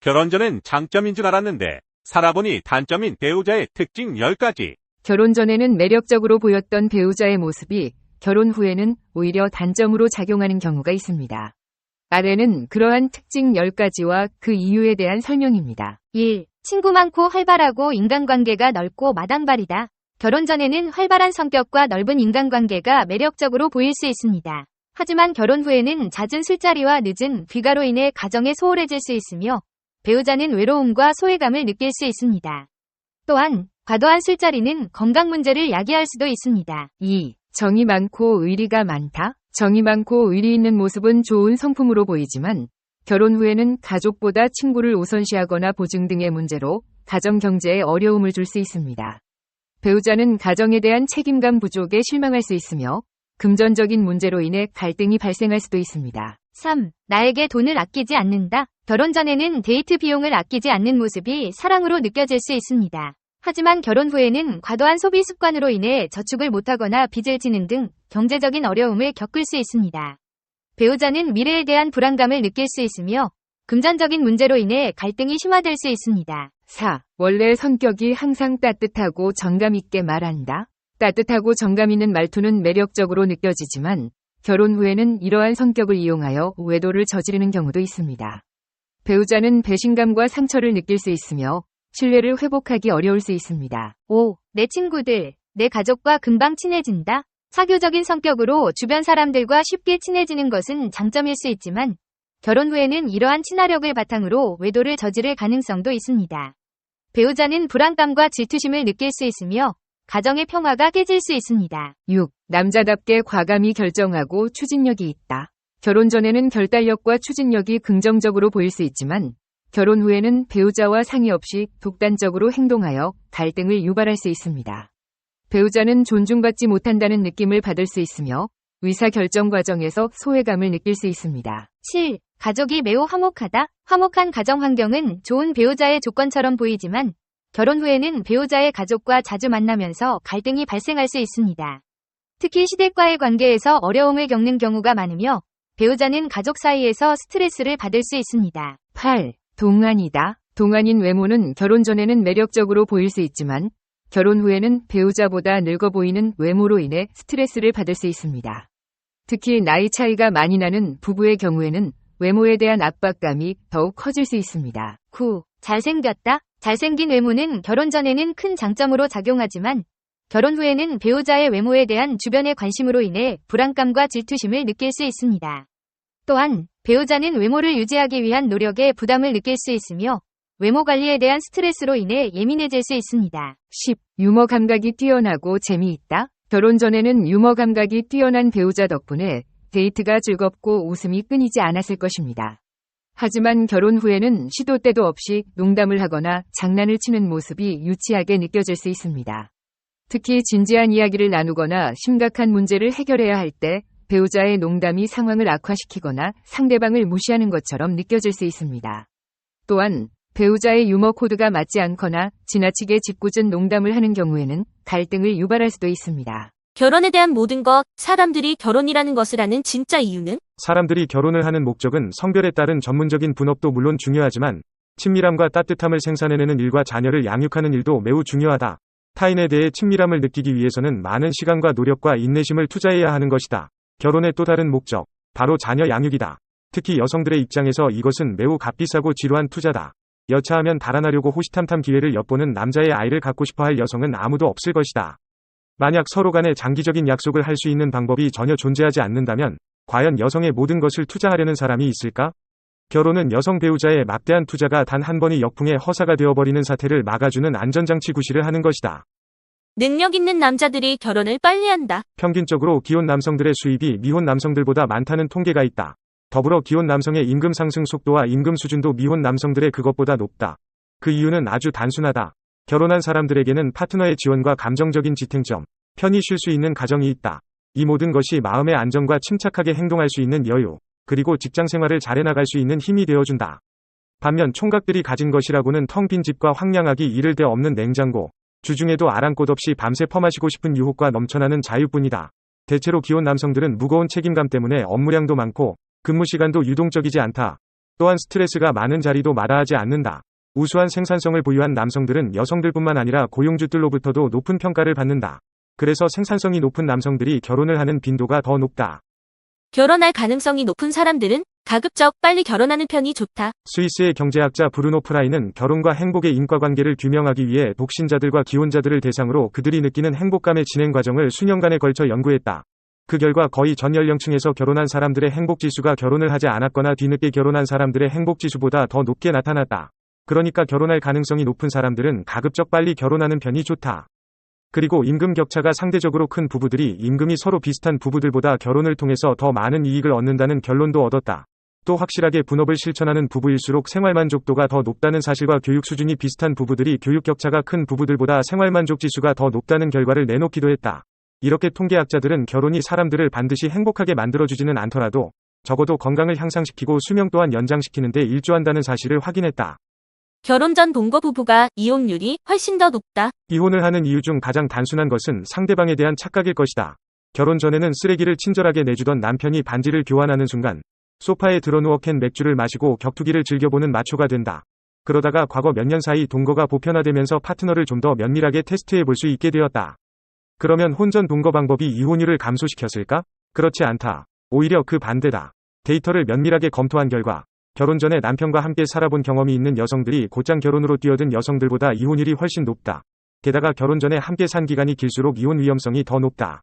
결혼 전엔 장점인 줄 알았는데 살아보니 단점인 배우자의 특징 10가지. 결혼 전에는 매력적으로 보였던 배우자의 모습이 결혼 후에는 오히려 단점으로 작용하는 경우가 있습니다. 아래는 그러한 특징 10가지와 그 이유에 대한 설명입니다. 1. 친구 많고 활발하고 인간관계가 넓고 마당발이다. 결혼 전에는 활발한 성격과 넓은 인간관계가 매력적으로 보일 수 있습니다. 하지만 결혼 후에는 잦은 술자리와 늦은 귀가로 인해 가정에 소홀해질 수 있으며 배우자는 외로움과 소외감을 느낄 수 있습니다. 또한 과도한 술자리는 건강 문제를 야기할 수도 있습니다. 2. 정이 많고 의리가 많다. 정이 많고 의리 있는 모습은 좋은 성품으로 보이지만 결혼 후에는 가족보다 친구를 우선시하거나 보증 등의 문제로 가정 경제에 어려움을 줄 수 있습니다. 배우자는 가정에 대한 책임감 부족에 실망할 수 있으며 금전적인 문제로 인해 갈등이 발생할 수도 있습니다. 3. 나에게 돈을 아끼지 않는다. 결혼 전에는 데이트 비용을 아끼지 않는 모습이 사랑으로 느껴질 수 있습니다. 하지만 결혼 후에는 과도한 소비 습관으로 인해 저축을 못하거나 빚을 지는 등 경제적인 어려움을 겪을 수 있습니다. 배우자는 미래에 대한 불안감을 느낄 수 있으며 금전적인 문제로 인해 갈등이 심화될 수 있습니다. 4. 원래 성격이 항상 따뜻하고 정감 있게 말한다. 따뜻하고 정감 있는 말투는 매력적으로 느껴지지만 결혼 후에는 이러한 성격을 이용하여 외도를 저지르는 경우도 있습니다. 배우자는 배신감과 상처를 느낄 수 있으며 신뢰를 회복하기 어려울 수 있습니다. 5. 내 친구들, 내 가족과 금방 친해진다. 사교적인 성격으로 주변 사람들과 쉽게 친해지는 것은 장점일 수 있지만 결혼 후에는 이러한 친화력을 바탕으로 외도를 저지를 가능성도 있습니다. 배우자는 불안감과 질투심을 느낄 수 있으며 가정의 평화가 깨질 수 있습니다. 6. 남자답게 과감히 결정하고 추진력이 있다. 결혼 전에는 결단력과 추진력이 긍정적으로 보일 수 있지만 결혼 후에는 배우자와 상의 없이 독단적으로 행동하여 갈등을 유발할 수 있습니다. 배우자는 존중받지 못한다는 느낌을 받을 수 있으며 의사결정 과정에서 소외감을 느낄 수 있습니다. 7. 가족이 매우 화목하다. 화목한 가정 환경은 좋은 배우자의 조건처럼 보이지만 결혼 후에는 배우자의 가족과 자주 만나면서 갈등이 발생할 수 있습니다. 특히 시댁과의 관계에서 어려움을 겪는 경우가 많으며 배우자는 가족 사이에서 스트레스를 받을 수 있습니다. 8. 동안이다. 동안인 외모는 결혼 전에는 매력적으로 보일 수 있지만 결혼 후에는 배우자보다 늙어 보이는 외모로 인해 스트레스를 받을 수 있습니다. 특히 나이 차이가 많이 나는 부부의 경우에는 외모에 대한 압박감이 더욱 커질 수 있습니다. 9. 잘생겼다. 잘생긴 외모는 결혼 전에는 큰 장점으로 작용하지만 결혼 후에는 배우자의 외모에 대한 주변의 관심으로 인해 불안감과 질투심을 느낄 수 있습니다. 또한 배우자는 외모를 유지하기 위한 노력에 부담을 느낄 수 있으며 외모 관리에 대한 스트레스로 인해 예민해질 수 있습니다. 10. 유머 감각이 뛰어나고 재미있다. 결혼 전에는 유머 감각이 뛰어난 배우자 덕분에 데이트가 즐겁고 웃음이 끊이지 않았을 것입니다. 하지만 결혼 후에는 시도 때도 없이 농담을 하거나 장난을 치는 모습이 유치하게 느껴질 수 있습니다. 특히 진지한 이야기를 나누거나 심각한 문제를 해결해야 할 때 배우자의 농담이 상황을 악화시키거나 상대방을 무시하는 것처럼 느껴질 수 있습니다. 또한 배우자의 유머 코드가 맞지 않거나 지나치게 짓궂은 농담을 하는 경우에는 갈등을 유발할 수도 있습니다. 결혼에 대한 모든 것, 사람들이 결혼이라는 것을 아는 진짜 이유는? 사람들이 결혼을 하는 목적은 성별에 따른 전문적인 분업도 물론 중요하지만 친밀함과 따뜻함을 생산해내는 일과 자녀를 양육하는 일도 매우 중요하다. 타인에 대해 친밀함을 느끼기 위해서는 많은 시간과 노력과 인내심을 투자해야 하는 것이다. 결혼의 또 다른 목적, 바로 자녀 양육이다. 특히 여성들의 입장에서 이것은 매우 값비싸고 지루한 투자다. 여차하면 달아나려고 호시탐탐 기회를 엿보는 남자의 아이를 갖고 싶어할 여성은 아무도 없을 것이다. 만약 서로 간에 장기적인 약속을 할 수 있는 방법이 전혀 존재하지 않는다면 과연 여성의 모든 것을 투자하려는 사람이 있을까? 결혼은 여성 배우자의 막대한 투자가 단 한 번의 역풍에 허사가 되어버리는 사태를 막아주는 안전장치 구실을 하는 것이다. 능력 있는 남자들이 결혼을 빨리 한다. 평균적으로 기혼 남성들의 수입이 미혼 남성들보다 많다는 통계가 있다. 더불어 기혼 남성의 임금 상승 속도와 임금 수준도 미혼 남성들의 그것보다 높다. 그 이유는 아주 단순하다. 결혼한 사람들에게는 파트너의 지원과 감정적인 지탱점, 편히 쉴 수 있는 가정이 있다. 이 모든 것이 마음의 안정과 침착하게 행동할 수 있는 여유, 그리고 직장 생활을 잘해나갈 수 있는 힘이 되어준다. 반면 총각들이 가진 것이라고는 텅 빈 집과 황량하기 이를 데 없는 냉장고, 주중에도 아랑곳 없이 밤새 퍼마시고 싶은 유혹과 넘쳐나는 자유뿐이다. 대체로 기혼 남성들은 무거운 책임감 때문에 업무량도 많고 근무 시간도 유동적이지 않다. 또한 스트레스가 많은 자리도 마다하지 않는다. 우수한 생산성을 보유한 남성들은 여성들뿐만 아니라 고용주들로부터도 높은 평가를 받는다. 그래서 생산성이 높은 남성들이 결혼을 하는 빈도가 더 높다. 결혼할 가능성이 높은 사람들은 가급적 빨리 결혼하는 편이 좋다. 스위스의 경제학자 브루노 프라이는 결혼과 행복의 인과관계를 규명하기 위해 독신자들과 기혼자들을 대상으로 그들이 느끼는 행복감의 진행 과정을 수년간에 걸쳐 연구했다. 그 결과 거의 전 연령층에서 결혼한 사람들의 행복지수가 결혼을 하지 않았거나 뒤늦게 결혼한 사람들의 행복지수보다 더 높게 나타났다. 그러니까 결혼할 가능성이 높은 사람들은 가급적 빨리 결혼하는 편이 좋다. 그리고 임금 격차가 상대적으로 큰 부부들이 임금이 서로 비슷한 부부들보다 결혼을 통해서 더 많은 이익을 얻는다는 결론도 얻었다. 또 확실하게 분업을 실천하는 부부일수록 생활만족도가 더 높다는 사실과 교육 수준이 비슷한 부부들이 교육 격차가 큰 부부들보다 생활만족 지수가 더 높다는 결과를 내놓기도 했다. 이렇게 통계학자들은 결혼이 사람들을 반드시 행복하게 만들어주지는 않더라도 적어도 건강을 향상시키고 수명 또한 연장시키는 데 일조한다는 사실을 확인했다. 결혼 전 동거 부부가 이혼율이 훨씬 더 높다. 이혼을 하는 이유 중 가장 단순한 것은 상대방에 대한 착각일 것이다. 결혼 전에는 쓰레기를 친절하게 내주던 남편이 반지를 교환하는 순간 소파에 드러누워 캔 맥주를 마시고 격투기를 즐겨보는 마초가 된다. 그러다가 과거 몇 년 사이 동거가 보편화되면서 파트너를 좀 더 면밀하게 테스트해 볼 수 있게 되었다. 그러면 혼전 동거 방법이 이혼율을 감소시켰을까? 그렇지 않다. 오히려 그 반대다. 데이터를 면밀하게 검토한 결과 결혼 전에 남편과 함께 살아본 경험이 있는 여성들이 곧장 결혼으로 뛰어든 여성들보다 이혼율이 훨씬 높다. 게다가 결혼 전에 함께 산 기간이 길수록 이혼 위험성이 더 높다.